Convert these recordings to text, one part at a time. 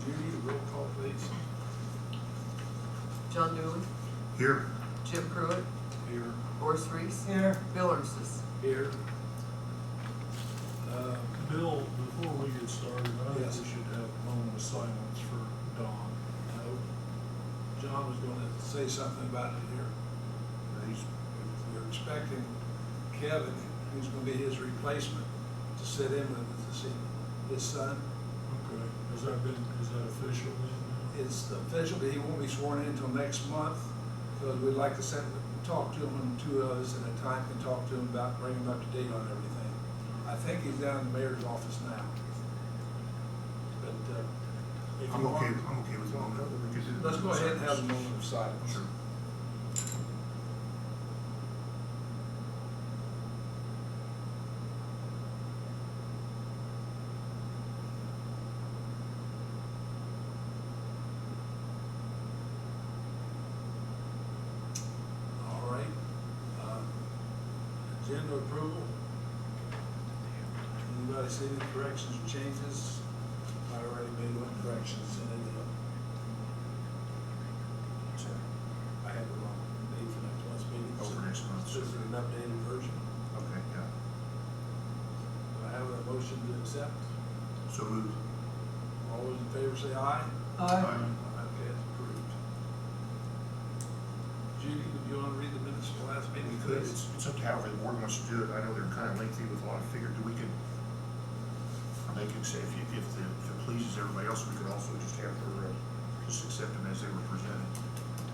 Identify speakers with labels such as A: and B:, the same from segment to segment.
A: Judy, the roll call, please.
B: John Dooley,
C: Here.
B: Jim Pruitt,
A: Here.
B: Horace Reese,
D: Here.
B: Bill Ursus.
A: Here.
E: Bill, before we get started, I think
A: Yes.
E: we should have a moment of silence for Don.
A: John was going to say something about it here. We're expecting Kevin, who's going to be his replacement, to sit in with us to see his son.
E: Okay, is that official then?
A: It's official, but he won't be sworn in until next month, because we'd like to talk to him, and two of us at a time can talk to him about bringing him up to date on everything. I think he's down in the mayor's office now. But if
C: I'm
A: you
C: okay.
A: want,
C: I'm okay with the moment.
A: let's go ahead and have a moment of silence.
C: Sure.
A: All right. Agenda approval. Anybody see any corrections or changes? I already made one corrections in it. Sorry, I had the wrong date for next month's meeting.
C: Oh, for next month.
A: This is an updated version.
C: Okay, yeah.
A: Do I have a motion to accept?
C: So moved.
A: All those in favor say aye.
D: Aye.
A: Okay, it's approved. Judy, would you want to read the minutes of the last meeting?
C: We could. It's up to however the board wants to do it. I know they're kind of lengthy with a lot of figures. We could, they could say, if it pleases everybody else, we could also just have her just accept them as they were presented.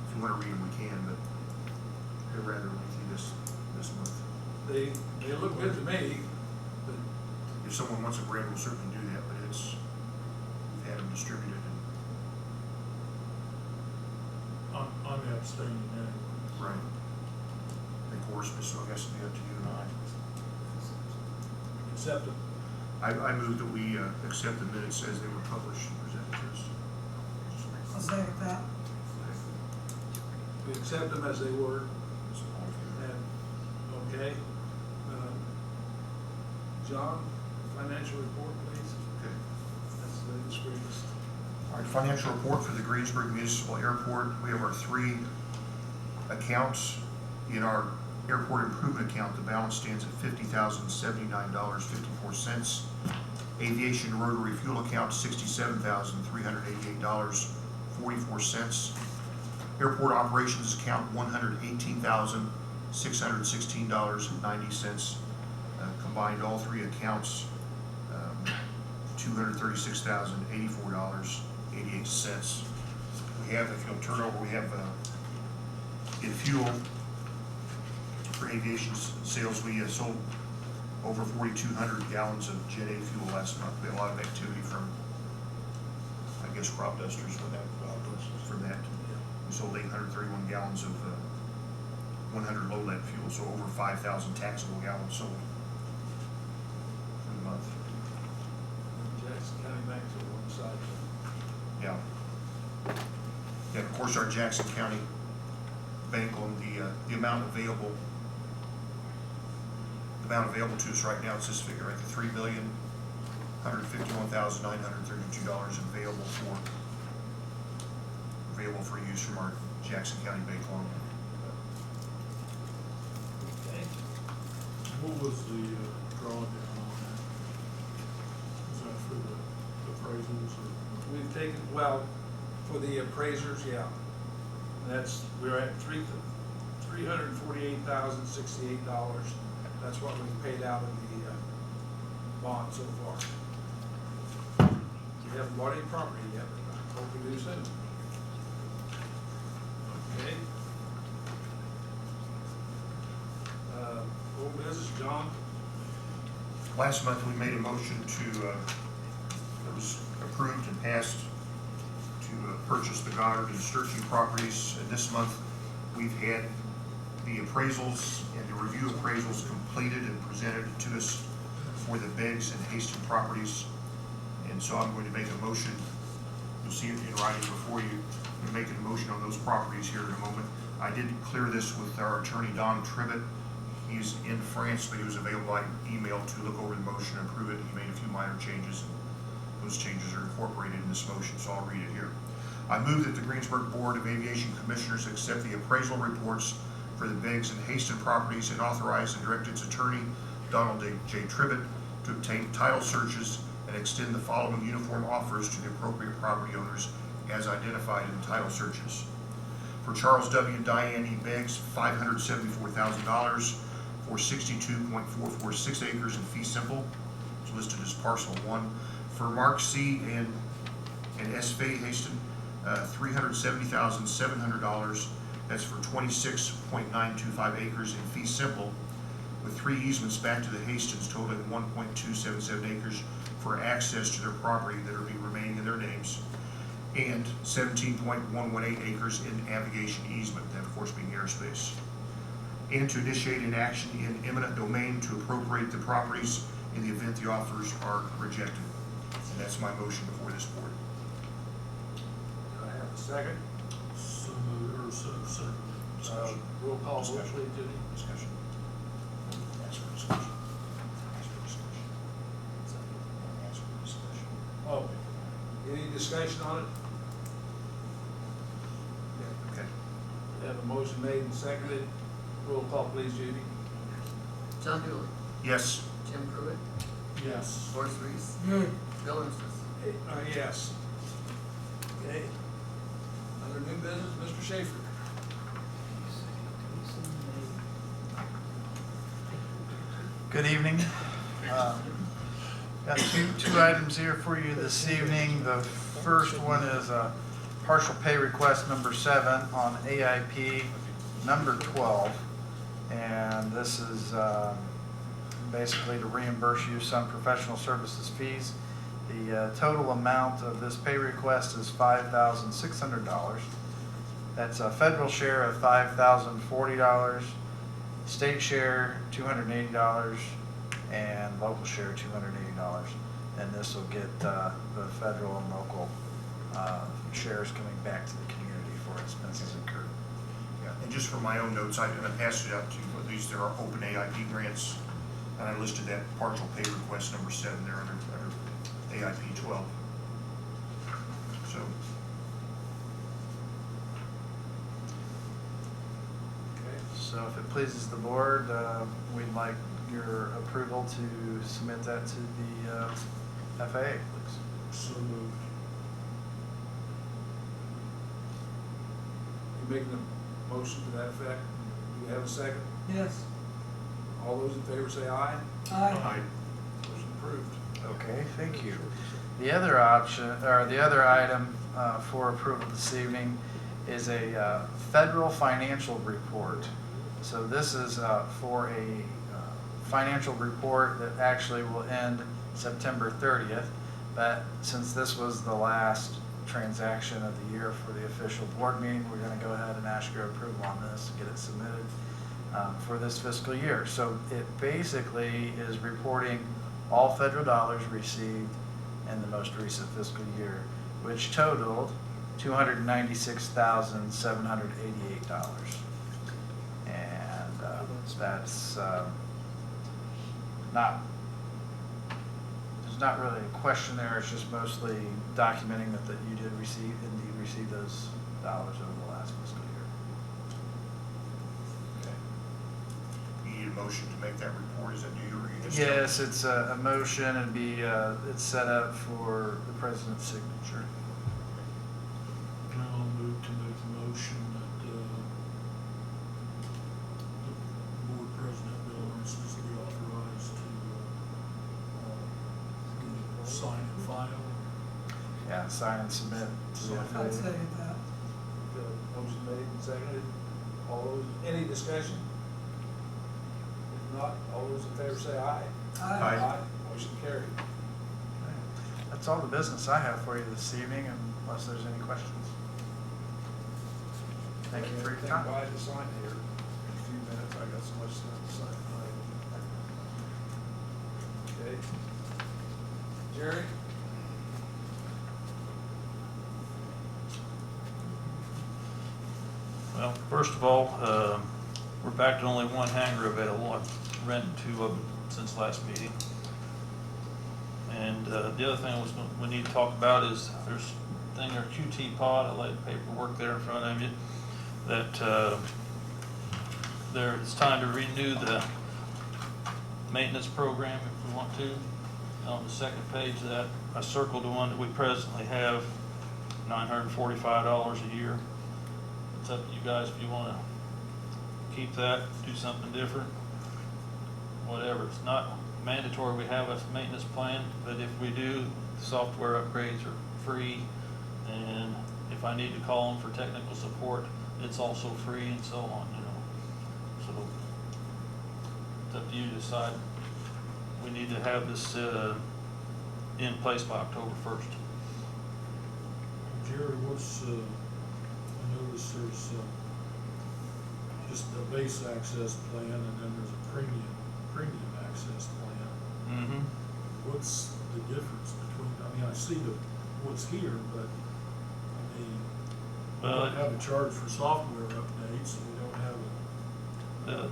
C: If you want to read them, we can, but they're rather lengthy this month.
A: They look good to me, but
C: If someone wants them read, we'll certainly do that, but we've had them distributed.
E: I'm abstaining now.
C: Right. Of course, so I guess it'll be up to you and I.
A: accept them.
C: I move that we accept the minutes as they were published and presented to us.
D: I'll second that.
A: We accept them as they were.
C: So, all in favor?
A: And, okay. John, financial report, please.
C: Okay.
A: That's the screenest.
C: All right, financial report for the Greensburg Municipal Airport. We have our three accounts. In our airport improvement account, the balance stands at $50,079.54. Aviation rotary fuel account, $67,388.44. Airport operations account, $118,616.90. Combined all three accounts, $236,084.88. We have, if you'll turn over, we have in fuel for aviation sales, we sold over 4,200 gallons of Jet A fuel last month. We had a lot of activity from, I guess, crop dusters for that. We sold 831 gallons of 100 low lead fuel, so over 5,000 taxable gallons sold for the month.
A: Jackson County Bank to one side.
C: Yeah. Yeah, of course, our Jackson County bank loan, the amount available to us right now, it's this figure, right, the $3,151,932 available for use from our Jackson County bank loan.
A: Okay.
E: What was the drawdown on that? Was that for the appraisals or?
A: We've taken, well, for the appraisers, yeah. We're at $348,068. That's what we've paid out of the bond so far. We haven't bought any property yet, but I hope we do soon. Okay. Old business, John?
C: Last month, we made a motion that was approved and passed to purchase the Goddard and Sturgey properties. And this month, we've had the appraisals and the review appraisals completed and presented to us for the Beggs and Haston properties. And so I'm going to make a motion. You'll see it in writing before you. I'm making a motion on those properties here in a moment. I did clear this with our attorney, Don Tribbett. He's in France, but he was available by email to look over the motion and approve it. He made a few minor changes and Those changes are incorporated in this motion, so I'll read it here. I move that the Greensburg Board of Aviation Commissioners accept the appraisal reports for the Biggs and Haston properties and authorize and direct its attorney, Donald J. Trivett, to obtain title searches and extend the following uniform offers to the appropriate property owners as identified in the title searches. For Charles W. and Diane E. Biggs, $574,000 for 62.446 acres in fee simple. It's listed as parcel 1. For Mark C. and S. Fay Haston, $370,700. That's for 26.925 acres in fee simple, with 3 easements back to the Hastons totaling 1.277 acres for access to their property that are remaining in their names, and 17.118 acres in navigation easement, that of course being airspace. And to initiate an action in eminent domain to appropriate the properties in the event the offers are rejected. And that's my motion before this board.
A: Do I have a second?
E: So moved, or second. Discussion.
A: Roll call, vote,
C: Discussion.
A: please, Judy.
C: Discussion. Ask for discussion. Ask for discussion. Ask for discussion.
A: Oh, any discussion on it?
C: Okay.
A: We have a motion made and seconded. Roll call, please, Judy.
B: John Dooley.
C: Yes.
B: Jim Pruitt.
E: Yes.
B: Horace Reese. Bill Armstrong.
A: Yes. Okay. Under new business, Mr. Shaffer.
F: Good evening. Got two items here for you this evening. The first one is a partial pay request number 7 on AIP number 12. And this is basically to reimburse you some professional services fees. The total amount of this pay request is $5,600. That's a federal share of $5,040, state share $280, and local share $280. And this will get the federal and local shares coming back to the community for expenses incurred.
C: Yeah, and just for my own notes, I passed it out to you. These there are open AIP grants, and I listed that partial pay request number 7 there under AIP 12. So.
A: Okay.
F: So if it pleases the board, we'd like your approval to submit that to the FAA, please.
E: So moved.
A: You making a motion to that effect? Do we have a second?
D: Yes.
A: All those in favor say aye.
D: Aye.
A: Motion approved.
F: Okay, thank you. The other option, or the other item for approval this evening is a federal financial report. So this is for a financial report that actually will end September 30th. But since this was the last transaction of the year for the official board meeting, we're going to go ahead and ask your approval on this, get it submitted for this fiscal year. So it basically is reporting all federal dollars received in the most recent fiscal year, which totaled $296,788. And that's there's not really a question there. It's just mostly documenting that you did indeed receive those dollars over the last fiscal year.
C: Okay. You need a motion to make that report, is that you, or you just?
F: Yes, it's a motion and it's set up for the president's signature.
E: I'll move to make the motion that the board president, Bill Armstrong, be authorized to sign and file.
F: Yeah, sign and submit to the
D: I'd
F: FAA.
D: second that.
A: The motion made and seconded. All those, any discussion? If not, all those in favor say aye.
C: Aye.
A: Motion carried.
F: That's all the business I have for you this evening, unless there's any questions. Thank you for your time.
A: Everything by to sign here in a few minutes. I got so much stuff to sign. Okay. Jerry?
G: Well, first of all, we're back to only one hangar available. I've rented 2 of them since last meeting. And the other thing we need to talk about is there's a thing, our QT pod, I laid paperwork there in front of you, that, it's time to renew the maintenance program if we want to. On the second page of that, I circled the one that we presently have, $945 a year. It's up to you guys if you want to keep that, do something different, whatever. It's not mandatory we have a maintenance plan, but if we do, software upgrades are free, and if I need to call them for technical support, it's also free, and so on, you know. So it's up to you to decide. We need to have this in place by October 1st.
E: Jerry, I noticed there's just a base access plan, and then there's a premium access plan.
G: Mm-hmm.
E: What's the difference between, I mean, I see what's here, but, I mean, we
G: Well,
E: don't have a charge for software updates, and we don't have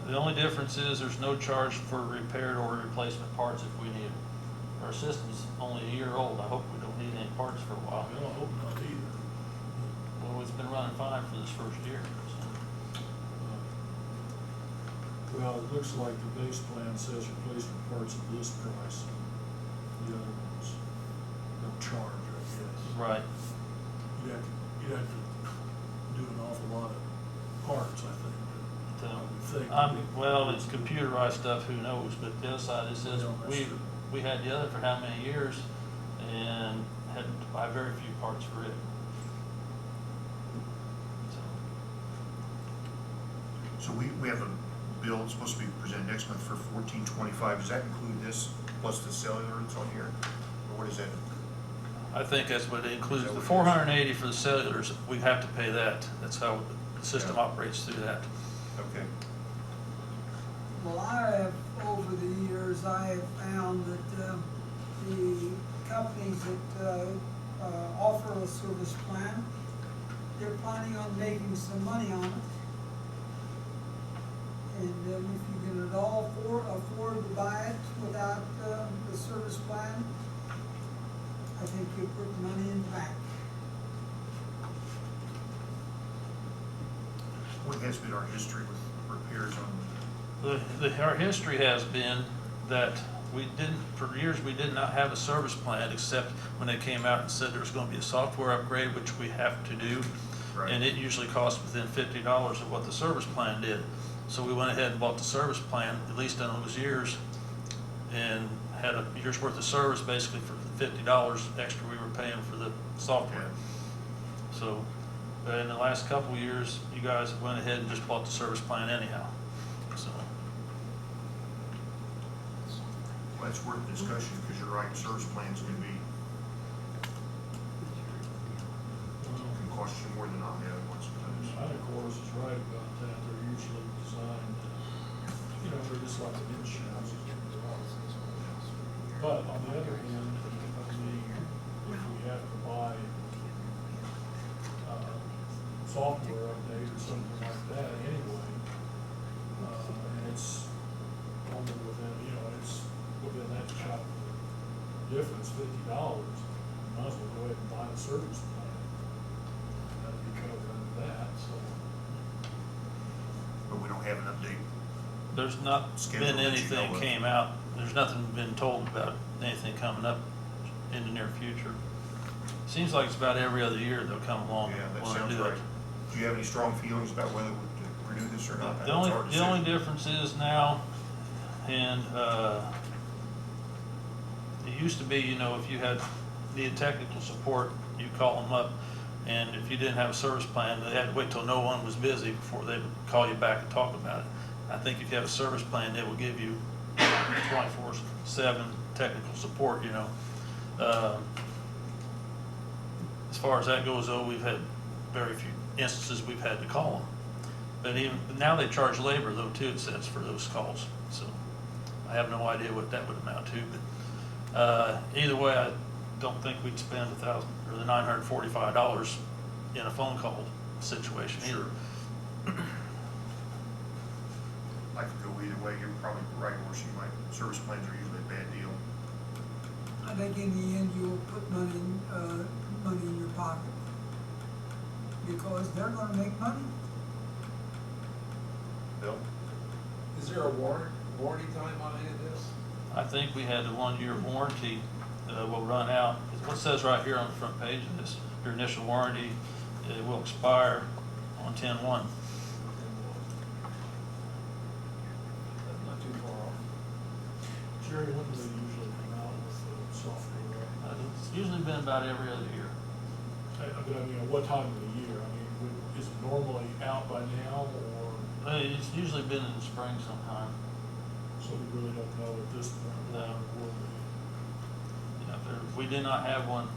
G: The only difference is there's no charge for repaired or replacement parts if we need them. Our system's only a year old. I hope we don't need any parts for a while.
E: I don't hope not either.
G: Well, it's been running fine for this first year. So.
E: Well, it looks like the base plan says replacement parts at this price, and the other ones don't charge, I guess.
G: Right.
E: You'd have to do an awful lot of parts, I think.
G: Well, it's computerized stuff, who knows, but the other side, it says
E: No, that's true.
G: we had the other for how many years and had to buy very few parts for it.
C: So we have a bill that's supposed to be presented next month for $14.25. Does that include this plus the cellular that's on here? Or what is that?
G: I think that's what it includes.
C: Is that
G: The
C: what it is?
G: $480 for the cellulars, we have to pay that. That's how the system
C: Yeah.
G: operates through that.
C: Okay.
D: Well, I have, over the years, I have found that the companies that offer a service plan, they're planning on making some money on it. And if you can at all afford to buy it without the service plan, I think you put money in the bank.
C: What has been our history with repairs on?
G: Our history has been that for years, we did not have a service plan except when they came out and said there was going to be a software upgrade, which we have to do.
C: Right.
G: And it usually costs within $50 of what the service plan did. So we went ahead and bought the service plan, at least in those years, and had a year's worth of service basically for the $50 extra we were paying for the software.
C: Yeah.
G: So, but in the last couple of years, you guys went ahead and just bought the service plan anyhow. So,
C: Well, it's worth discussion because you're right, service plans can cost you more than not the other ones sometimes.
E: I think Horace is right about that. They're usually designed, they're just like an insurance. But on the other hand, I mean, if we have to buy software update or something like that anyway, and it's only within, it's within that chop difference, $50, might as well go ahead and buy a service plan. That'd be covering that, so.
C: But we don't have an update.
G: there's not
C: Schedule
G: been
C: that you
G: anything
C: know of.
G: came out, there's nothing been told about anything coming up in the near future. Seems like it's about every other year they'll come along
C: Yeah,
G: and
C: that
G: want to
C: sounds
G: do
C: right.
G: it.
C: Do you have any strong feelings about whether we renew this or not? I
G: The
C: know it's hard to
G: only
C: say.
G: difference is now, and it used to be, if you needed technical support, you call them up, and if you didn't have a service plan, they had to wait till no one was busy before they would call you back and talk about it. I think if you have a service plan, they will give you 24/7 technical support, As far as that goes, though, we've had very few instances we've had to call them. But now they charge labor, though, too, it says, for those calls. So I have no idea what that would amount to. But either way, I don't think we'd spend $1,000 or the $945 in a phone call situation either.
C: I could go either way. You're probably right, or service plans are usually a bad deal.
D: I think in the end you'll put money in your pocket. Because they're gonna make money.
C: Bill?
A: Is there a warranty time on any of this?
G: I think we had the 1-year warranty, will run out. What it says right here on the front page of this, your initial warranty, it will expire on 10/1.
A: That's not too far off.
E: Jerry, when do they usually come out with the software?
G: It's usually been about every other year.
E: But I mean, at what time of the year? I mean, is it normally out by now, or,
G: It's usually been in the spring sometime.
E: so we really don't know at this point?
G: No.
E: when it will be?
G: We did not have one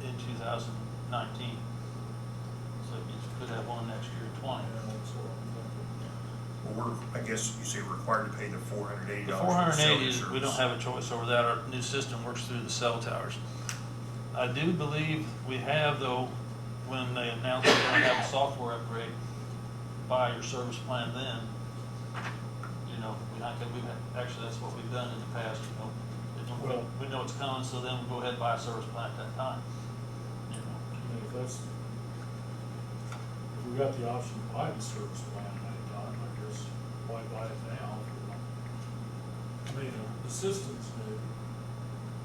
G: in 2019. So you could have one next year in 20.
E: Yeah, that's what I'm thinking.
C: Well, I guess you say we're required to pay the $480.
G: The
C: for
G: 480 is,
C: service.
G: we don't have a choice over that. Our new system works through the cell towers. I do believe we have, though, when they announced they're going to have a software upgrade, buy your service plan then. You know, actually, that's what we've done in the past, you know.
E: Well-
G: We know it's coming, so then we'll go ahead and buy a service plan at that time. You know.
E: I mean, if we got the option to buy the service plan at any time, I guess, why buy it now? I mean, the system's new.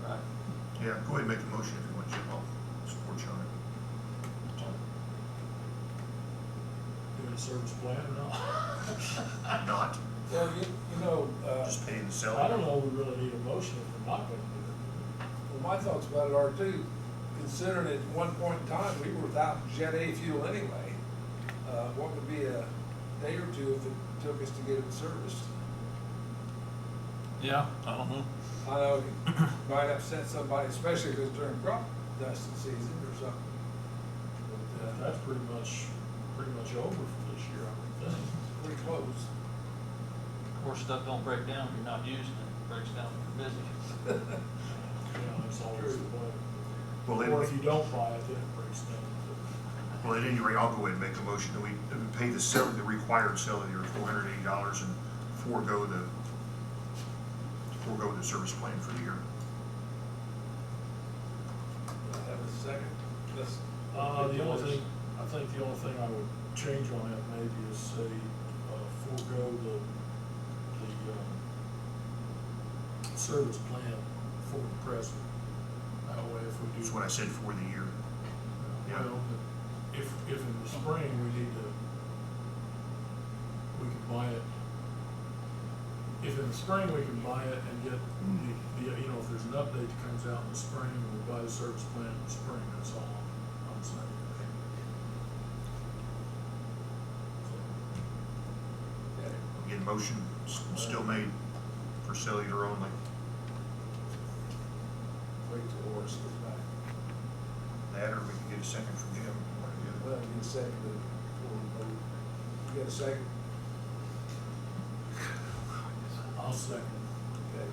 G: Right.
C: Yeah, go ahead and make a motion if you want, Jim. I'll support you on it.
E: Doing a service plan or not?
C: Not,
A: Well, you know,
C: just paying the seller.
E: I don't know, we really need a motion if we're not gonna do it.
A: well, my thoughts about it are too, considering at one point in time, we were without Jet A fuel anyway. What would be a day or two if it took us to get it serviced?
G: Yeah, I don't know.
A: I know it might upset somebody, especially if it's during crop dusting season or something. But,
E: That's pretty much over for this year, I would think.
A: pretty close.
G: Of course, stuff don't break down if you're not using it. It breaks down when you're busy.
E: Yeah, that's always the way.
C: Well,
E: Or if
C: then,
E: you don't buy it, then it breaks down.
C: well, at any rate, I'll go ahead and make a motion that we pay the required seller your $480 and forego the service plan for the year.
A: Have a second. Let's-
E: I think the only thing I would change on that maybe is say, forego the service plan for the present. That way if we do.
C: That's what I said for the year. Yeah.
E: Well, if in the spring we can buy it. If in the spring we can buy it and get you know, if there's an update that comes out in the spring, we buy the service plan in the spring, that's all I'm saying.
C: Again, motion still made for cellular only.
A: Wait till Horace gets back.
C: That, or we can get a second from Jim. One or the other.
A: Well, get a second before we vote. You get a second?
E: I'll second.
A: Okay.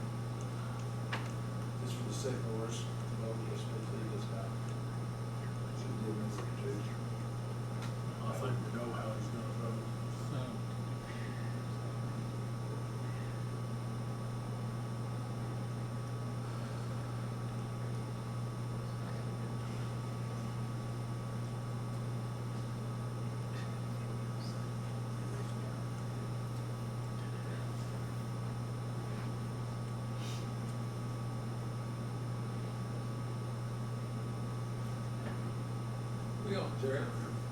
A: Just for the sake of Horace, vote yes, please leave this out. Should give me some too.
E: I think we know how he's gonna vote.
A: We don't, Jerry,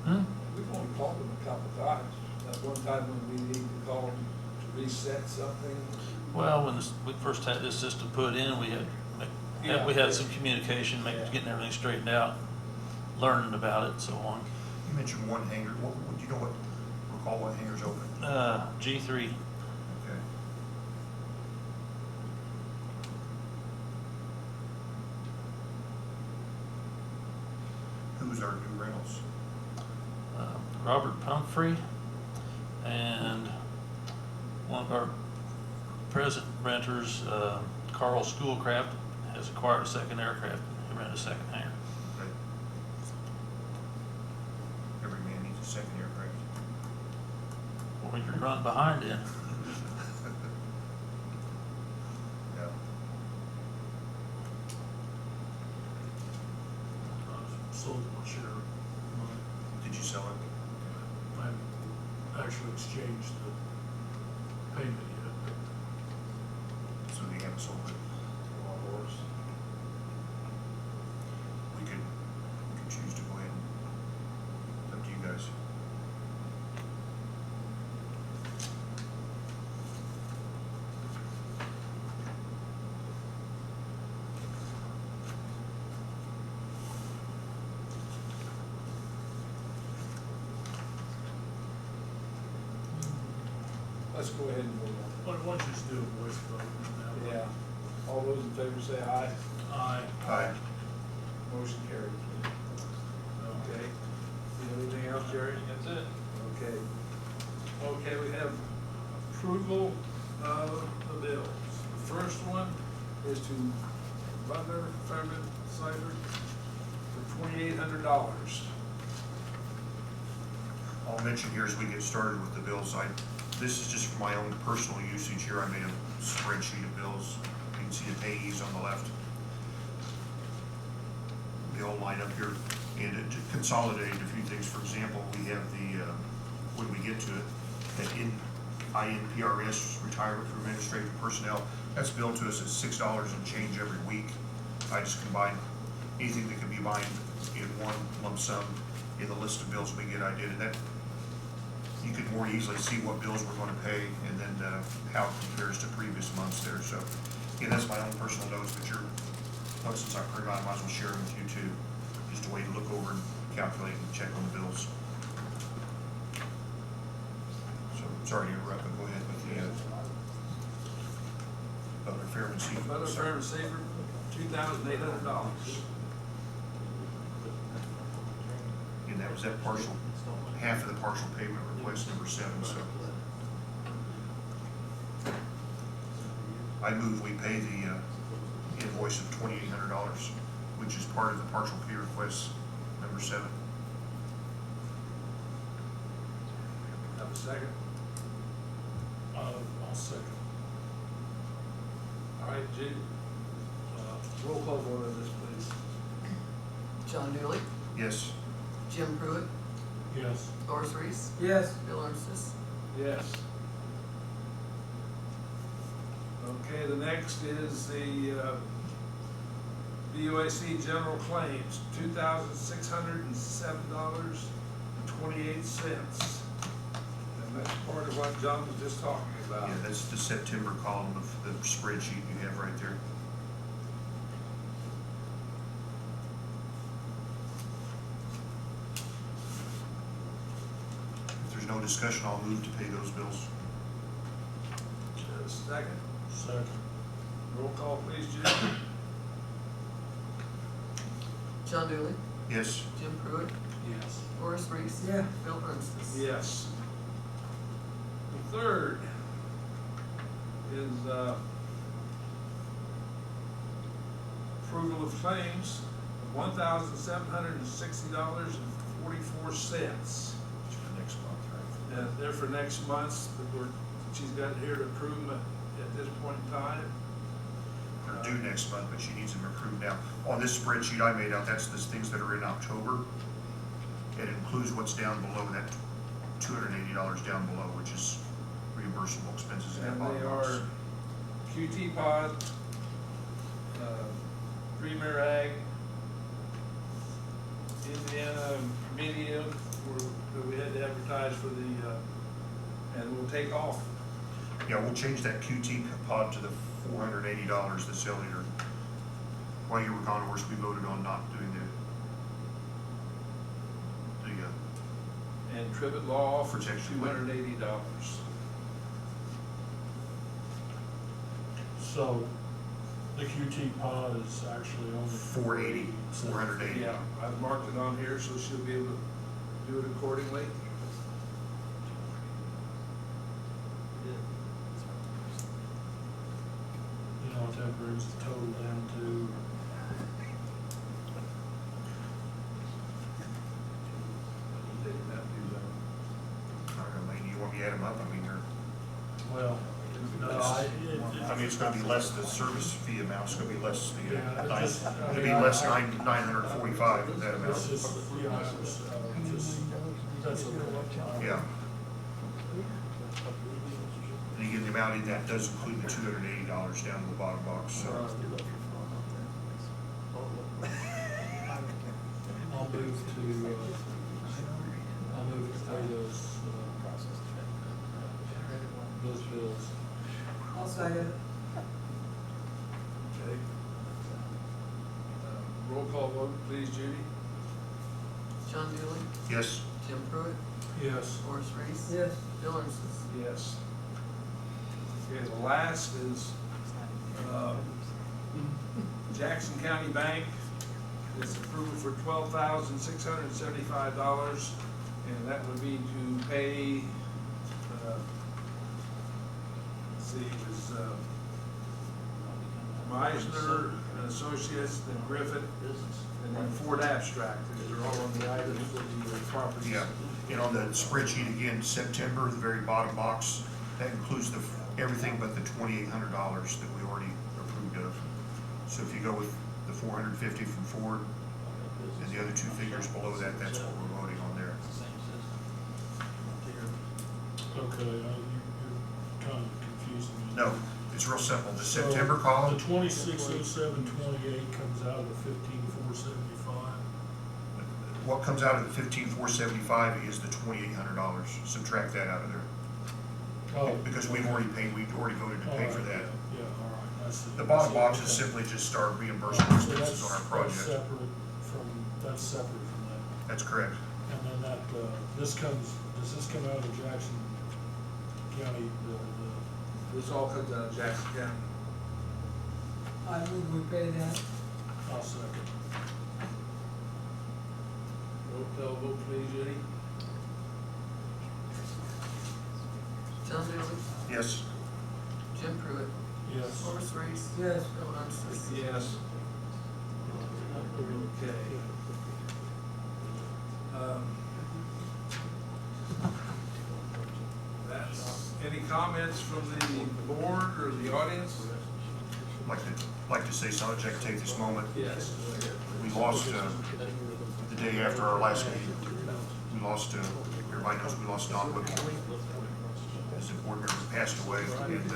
G: Hmm?
A: we've only called them a couple times. That one time when we need to call them to reset something.
G: Well, when we first had this system put in, we had some communication, getting everything straightened out, learning about it, and so on.
C: You mentioned one hangar. Do you know recall what hangar's open?
G: G3.
C: Okay. Who's our new rentals?
G: Robert Pumphrey and one of our present renters, Carl Schoolcraft, has acquired a second aircraft. He rented a second hangar.
C: Okay. Every man needs a second aircraft.
G: Or you're running behind in.
C: Yeah.
E: sold my share of mine.
C: Did you sell it?
E: I haven't actually exchanged the payment yet, but
C: So you haven't sold it? We could choose to go ahead and, up to you guys.
A: Let's go ahead and vote
E: why don't you just do a voice vote on that
A: on
E: one?
A: it. Yeah. All those in favor say aye.
E: Aye.
C: Aye.
A: Motion carried. Okay. Anything else, Jerry?
G: That's it.
A: Okay. Okay, we have approval of the bills. The first one is to Butler Fairman Cider for $2,800.
C: I'll mention here as we get started with the bills, this is just for my own personal usage here. I made a spreadsheet of bills. You can see the payees on the left. They all line up here, and it consolidated a few things. For example, we have the, when we get to it, that INPRS, Retirement for Administrative Personnel, that's billed to us at $6 and change every week. I just combine anything that can be mined in one lump sum in the list of bills we get. I did, and that you could more easily see what bills we're going to pay and then how it compares to previous months there. So, again, that's my own personal notes, but since I printed out, I might as well share them with you too. Just a way to look over and calculate and check on the bills. So, sorry to interrupt, but go ahead with the Butler Fairman Seafood.
A: Butler Fairman Cider, $2,800.
C: And that was that partial, half of the partial payment request number 7, so. I move we pay the invoice of $2,800, which is part of the partial pay request number 7.
A: Have a second?
E: I'll second.
A: All right, Jude. Roll call vote on this, please.
B: John Dooley,
C: Yes.
B: Jim Pruitt,
E: Yes.
B: Doris Reese,
D: Yes.
B: Bill Armistead.
A: Yes. Okay, the next is the BUAC general claims, $2,607.28. And that's part of what John was just talking about.
C: Yeah, that's the September column of the spreadsheet you have right there. If there's no discussion, I'll move to pay those bills.
A: Second.
E: Second.
A: Roll call, please, Jude.
B: John Dooley,
C: Yes.
B: Jim Pruitt,
E: Yes.
B: Doris Reese.
D: Yeah.
B: Bill Armistead.
A: Yes. The third is approval of claims of $1,760.44.
C: It's for next month, right?
A: And they're for next month's, but she's got here to approve them at this point in time.
C: They're due next month, but she needs them approved now. On this spreadsheet I made out, that's the things that are in October. It includes what's down below, that $280 down below, which is reimbursable expenses in that
A: And
C: bottom
A: they
C: box.
A: are QT Pod, Premier Ag, Indiana Medium, where we had to advertise for the, and we'll take off.
C: Yeah, we'll change that QT pod to the $480 that's earlier. While you were gone, of course, we voted on not doing the
A: And Trivet Law for
C: Protection.
A: $280.
E: So the QT pod is actually only
C: 480, 480.
A: Yeah, I've marked it on here, so she'll be able to do it accordingly.
E: You know what that brings the total down to?
A: They didn't have to do that.
C: I don't know, Lane, you want me to add them up? I mean, they're,
E: Well, no,
C: I mean, it's gonna be less, the service fee amount's gonna be less, the,
E: Yeah,
C: nine,
E: just-
C: it'll be less $945, that
E: It's
C: amount.
E: just, yeah, it's, just, that's okay.
C: Yeah. And again, the amount in that does include the $280 down in the bottom box, so.
E: I'll move to pay those bills.
D: I'll second it.
A: Okay. Roll call vote, please, Judy.
B: John Dooley,
C: Yes,
B: Jim Pruitt,
E: Yes.
B: Horace Reese.
D: Yes.
B: Bill Armstrong.
A: Yes. Okay, the last is, Jackson County Bank. It's approved for $12,675, and that would be to pay, let's see, it was, Meisner and Associates, then Griffith, and then Ford Abstract. These are all on the items for the properties.
C: yeah. And on the spreadsheet again, September, the very bottom box, that includes everything but the $2,800 that we already approved of. So if you go with the 450 from Ford, and the other two figures below that, that's what we're voting on there.
E: Okay, you're kind of confusing me.
C: No, it's real simple. The
E: So,
C: September column,
E: The 260728 comes out of the 15475.
C: what comes out of the 15,475 is the $2,800. Subtract that out of there.
E: Oh.
C: Because we've already voted to pay for that.
E: Yeah, all right, I see.
C: The bottom box is
E: Okay.
C: simply just our reimbursement
E: So
C: expenses on our project.
E: That's separate from that.
C: That's correct.
E: And then that, does this come out of Jackson County,
A: This all comes out of Jackson County.
D: I move we pay that.
E: I'll second.
A: Roll call vote, please, Judy.
B: John Dooley,
C: Yes.
B: Jim Pruitt,
E: Yes.
B: Horace Reese.
D: Yes.
B: Bill Armstrong.
A: Yes. Okay. That's, any comments from the board or the audience?
C: Like to say something, Jack, take this moment.
A: Yes.
C: We lost, the day after our last meeting, we lost, everybody knows we lost Don Whipple. His board member passed away, and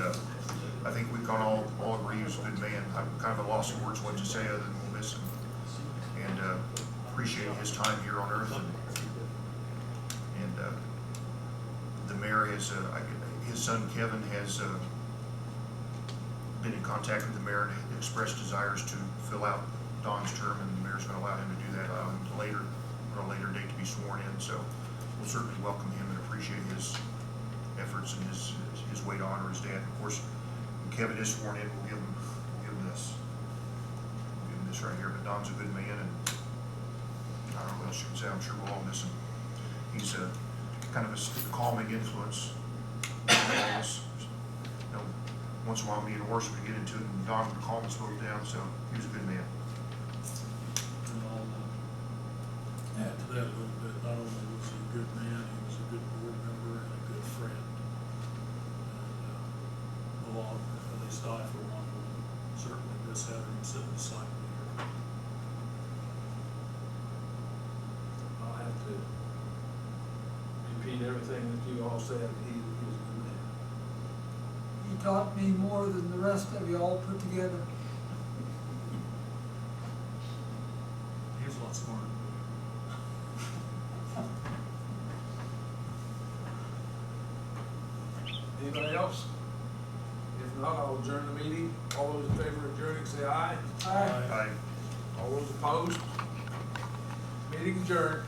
C: I think we can all agree he was a good man. I'm kind of a loss of words what to say other than we'll miss him. And appreciate his time here on earth. And the mayor has, his son Kevin has been in contact with the mayor and expressed desires to fill out Don's term, and the mayor's going to allow him to do that on a later date to be sworn in. So we'll certainly welcome him and appreciate his efforts and his way to honor his dad. Of course, when Kevin is sworn in, we'll give him this. We'll give him this right here. But Don's a good man, and I don't know what else you can say. I'm sure we'll all miss him. He's kind of a calming influence on all of us. You know, once in a while, me and Horace would get into it, and Don would calm us both down. So he was a good man.
E: And I'll add to that a little bit. Not only was he a good man, he was a good board member and a good friend. And along, at least I, for one, will certainly miss having him sit beside me here.
A: I'll have to repeat everything that you all said. He was a good man.
D: He taught me more than the rest of you all put together.
E: He was a lot smarter than me.
A: Anybody else? If not, I'll adjourn the meeting. All those in favor of adjourning, say aye.
D: Aye.
C: Aye.
A: All those opposed? Meeting adjourned.